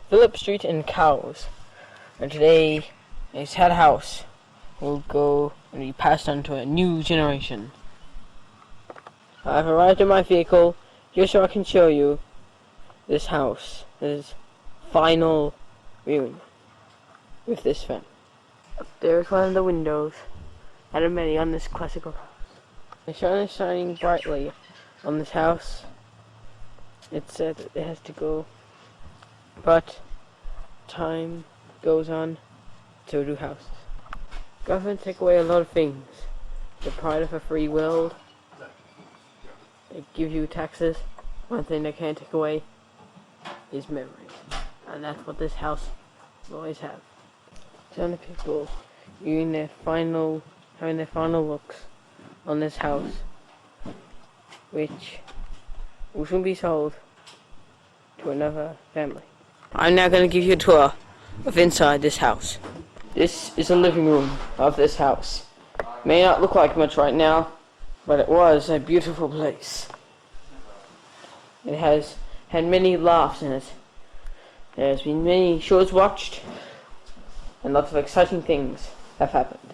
Phillip Street and cows. And today is Head House will go and be passed on to a new generation. I've arrived in my vehicle just so I can show you this house, this final room with this fan. There's one of the windows out of many on this classical house. The sun is shining brightly on this house. It said that it has to go, but time goes on, so do houses. Government take away a lot of things. The pride of a free world. They give you taxes. One thing they can't take away is memories. And that's what this house will always have. So many people having their final looks on this house, which will soon be sold to another family. I'm now going to give you a tour of inside this house. This is the living room of this house. May not look like much right now, but it was a beautiful place. It has had many laughs in it. There's been many shows watched, and lots of exciting things have happened.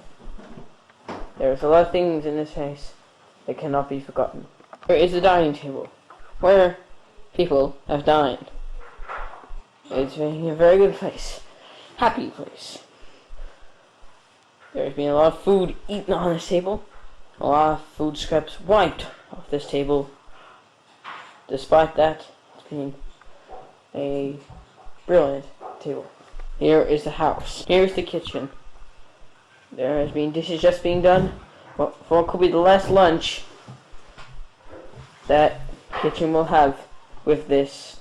There's a lot of things in this house that cannot be forgotten. There is a dining table where people have dined. It's been a very good place. Happy place. There's been a lot of food eaten on this table. A lot of food scraps wiped off this table. Despite that, it's been a brilliant table. Here is the house. Here is the kitchen. There has been dishes just being done. For what could be the last lunch that kitchen will have with this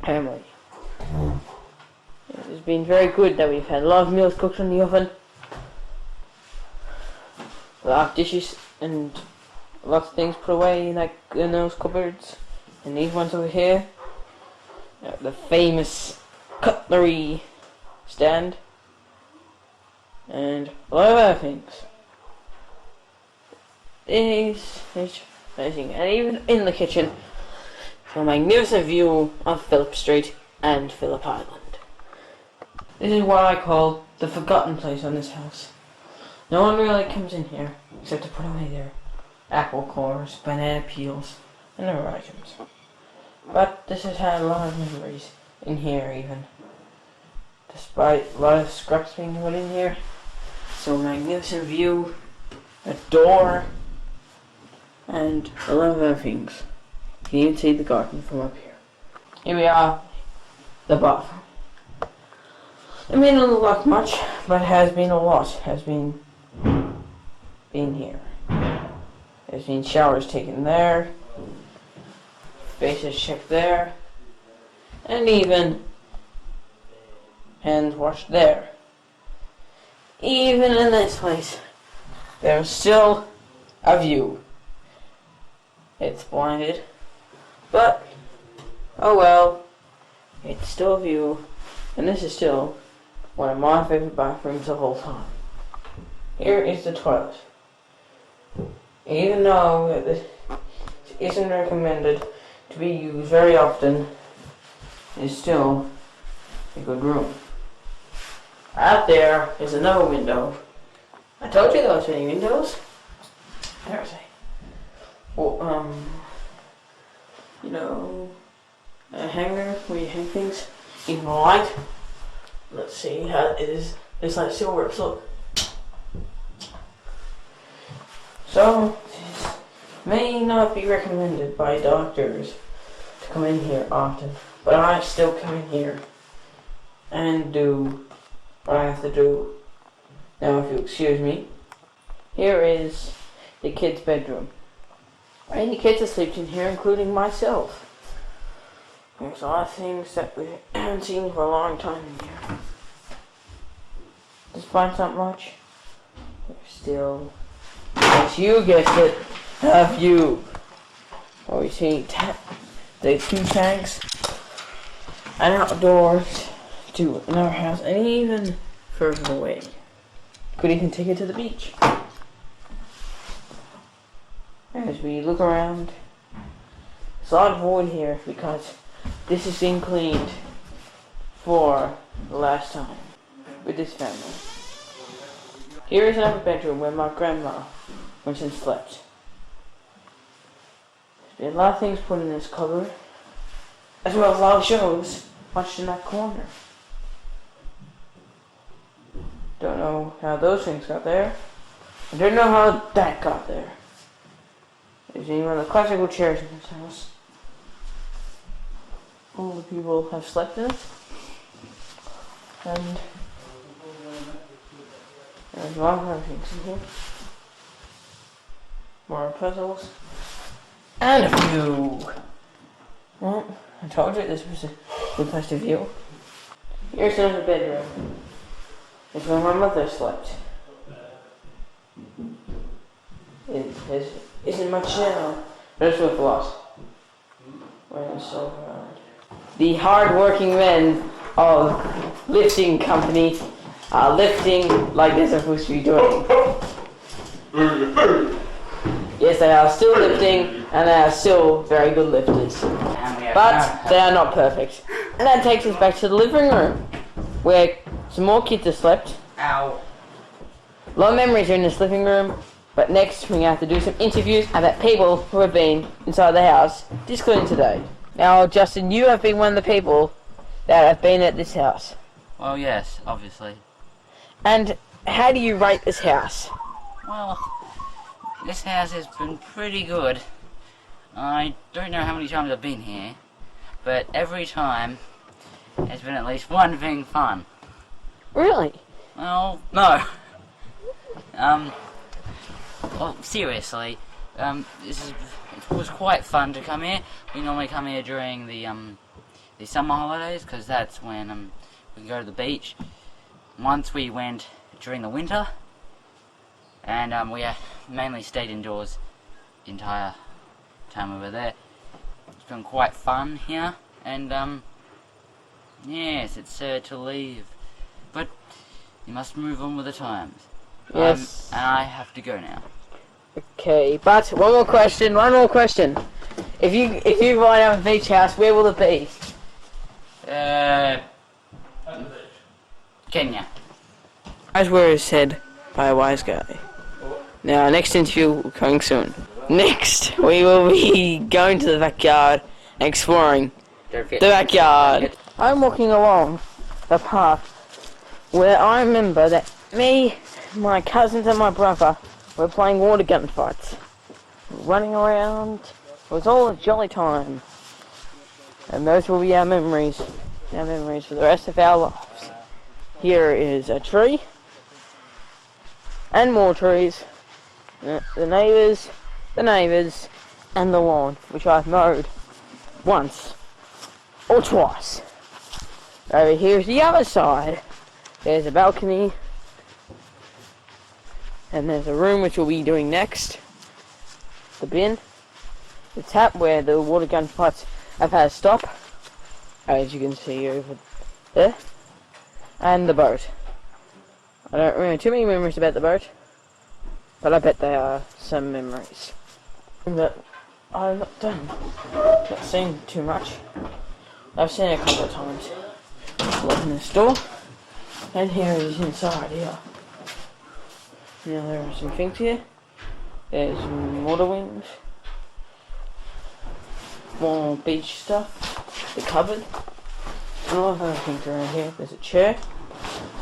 family. It has been very good that we've had a lot of meals cooked in the oven, a lot of dishes and lots of things put away in those cupboards, and these ones over here, the famous cutlery stand, and a lot of other things. It is amazing, and even in the kitchen, a magnificent view of Phillip Street and Phillip Island. This is what I call the forgotten place on this house. No one really comes in here except to put away their apple cores, banana peels, and other items. But this has had a lot of memories in here even. Despite a lot of scraps being put in here. So magnificent view, a door, and a lot of other things. You can even see the garden from up here. Here we are, the bathroom. It may not look like much, but has been a lot. Has been here. There's been showers taken there, faces checked there, and even hands washed there. Even in this place, there's still a view. It's blinded, but oh well, it's still a view, and this is still one of my favorite bathrooms of all time. Here is the toilet. Even though this isn't recommended to be used very often, it's still a good room. Out there is another window. I told you there was many windows. There's a hanger where you hang things. Even light. Let's see how it is. It's like silver, so this may not be recommended by doctors to come in here often, but I still come in here and do what I have to do. Now, if you excuse me, here is the kids' bedroom. Any kids are sleeping in here, including myself. There's a lot of things that we haven't seen for a long time in here. Despite not much, there's still, yes, you guessed it, a view. Where we see the 2 tanks, and outdoors to another house, and even further away. Could even take it to the beach. As we look around, there's a lot of wood here because this is being cleaned for the last time with this family. Here is another bedroom where my grandma went and slept. There's been a lot of things put in this cupboard, as well as a lot of shows watched in that corner. Don't know how those things got there. I don't know how that got there. There's even one of the classical chairs in this house. All the people have slept in it. And there's a lot of other things in here. More puzzles. And a view. Well, I told you this was a good place to view. Here's another bedroom. It's where my mother slept. It isn't much now, but it's worth a lot. The hard-working men of lifting company are lifting like they're supposed to be doing. Yes, they are still lifting, and they are still very good lifters. But they are not perfect. And that takes us back to the living room, where some more kids have slept. Ow. A lot of memories are in this living room, but next we have to do some interviews about people who have been inside the house, including today. Now, Justin, you have been one of the people that have been at this house. Well, yes, obviously. And how do you rate this house? Well, this house has been pretty good. I don't know how many times I've been here, but every time there's been at least one thing fun. Really? Well, no. Well, seriously, it was quite fun to come here. We normally come here during the summer holidays, because that's when we go to the beach. Once we went during the winter, and we mainly stayed indoors the entire time we were there. It's been quite fun here, and yes, it's sad to leave, but you must move on with the times. Yes. And I have to go now. Okay, but one more question. If you find out a beach house, where will it be? Kenya. As were said by a wise guy. Now, our next interview coming soon. Next, we will be going to the backyard and exploring the backyard. I'm walking along the path where I remember that me, my cousins and my brother were playing water gun fights. Running around. It was all a jolly time. And those will be our memories for the rest of our lives. Here is a tree. And more trees. The neighbours, and the lawn, which I've mowed once or twice. Over here is the other side. There's a balcony, and there's a room which we'll be doing next. The bin, the tap where the water gun fights have had a stop, as you can see over there, and the boat. I don't remember too many memories about the boat, but I bet there are some memories that I've not seen too much. I've seen it a couple of times. Open this door, and here it is inside here. Now there are some things here. There's water wings, more beach stuff, the cupboard, and a lot of other things around here. There's a chair,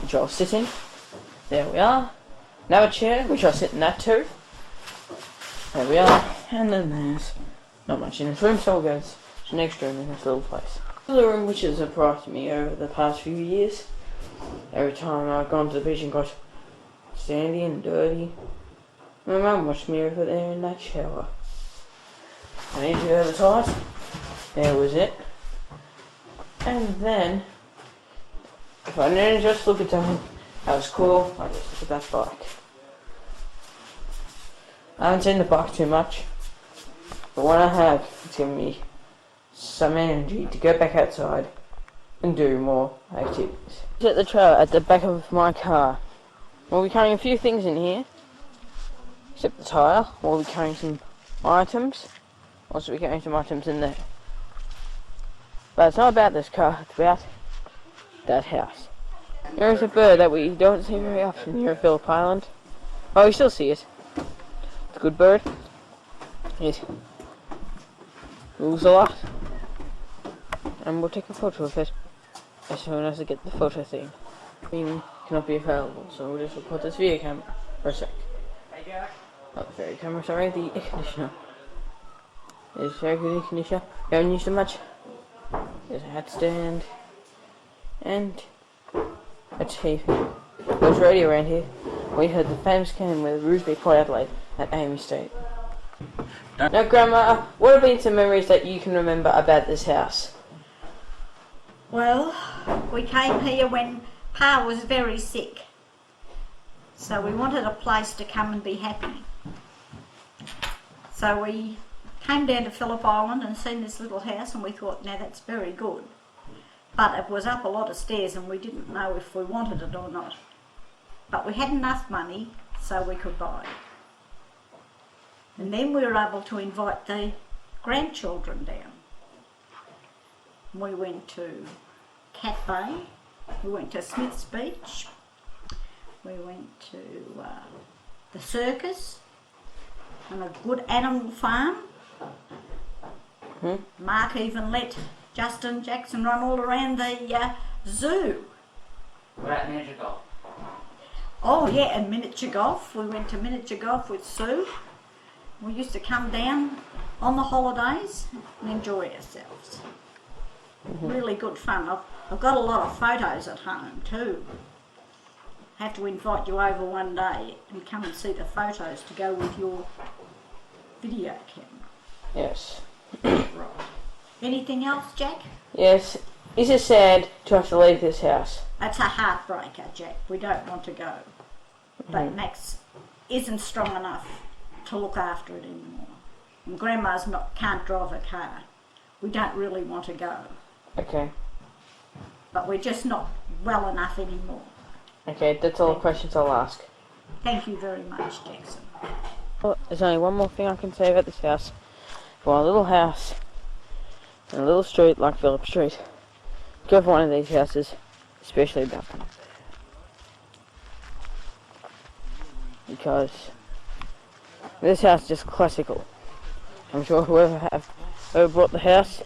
which I'll sit in. There we are. Another chair, which I'll sit in that too. There we are. And then there's not much in this room, so there's an extra room in this little place. Another room which has surprised me over the past few years. Every time I've gone to the beach and got sandy and dirty, my mum watched me over there in that shower. And into the other side, there was it. And then, if I didn't just look at something that was cool, I just look at that bike. I haven't seen the bike too much, but when I have, it's given me some energy to go back outside and do more activities. At the trailer at the back of my car. We'll be carrying a few things in here, except the tyre. We'll be carrying some items. Also be carrying some items in there. But it's not about this car, it's about that house. There is a bird that we don't see very often here at Phillip Island. Oh, we still see it. It's a good bird. It moves a lot. And we'll take a photo of it as soon as I get the photo thing. Being cannot be available, so we'll just record this video camera for a sec. Not the video camera, sorry, the air conditioner. It's a very good air conditioner. We haven't used it much. There's a hat stand. And a TV. There's radio around here. We heard the famous cannon with Rouge Bay Port Adelaide at Amy State. Now, Grandma, what have been some memories that you can remember about this house? Well, we came here when Pa was very sick, so we wanted a place to come and be happy. So we came down to Phillip Island and seen this little house, and we thought, now that's very good. But it was up a lot of stairs and we didn't know if we wanted it or not. But we had enough money so we could buy it. And then we were able to invite the grandchildren down. We went to Cat Bay, we went to Smith's Beach, we went to the circus and a good animal farm. Mark even let Justin Jackson run all around the zoo. We're at miniature golf. Oh yeah, and miniature golf. We went to miniature golf with Sue. We used to come down on the holidays and enjoy ourselves. Really good fun. I've got a lot of photos at home too. Have to invite you over one day and come and see the photos to go with your video camera. Yes. Right. Anything else, Jack? Yes. Is it sad to have to leave this house? It's a heartbreaker, Jack. We don't want to go. But Max isn't strong enough to look after it anymore. And Grandma's can't drive a car. We don't really want to go. Okay. But we're just not well enough anymore. Okay, that's all the questions I'll ask. Thank you very much, Jackson. Well, there's only one more thing I can say about this house. For a little house in a little street like Phillip Street, go for one of these houses, especially that one. Because this house is just classical. I'm sure whoever bought the house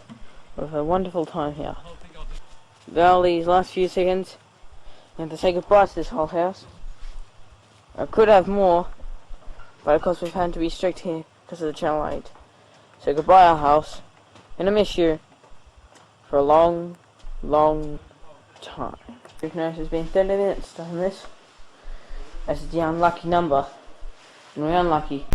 will have a wonderful time here. Well, these last few seconds, I have to say goodbye to this whole house. I could have more, but of course we've had to be strict here because of the Channel 8. So goodbye our house, and I miss you for a long, long time. You've noticed it's been 30 minutes done this. That's the unlucky number, and we're unlucky.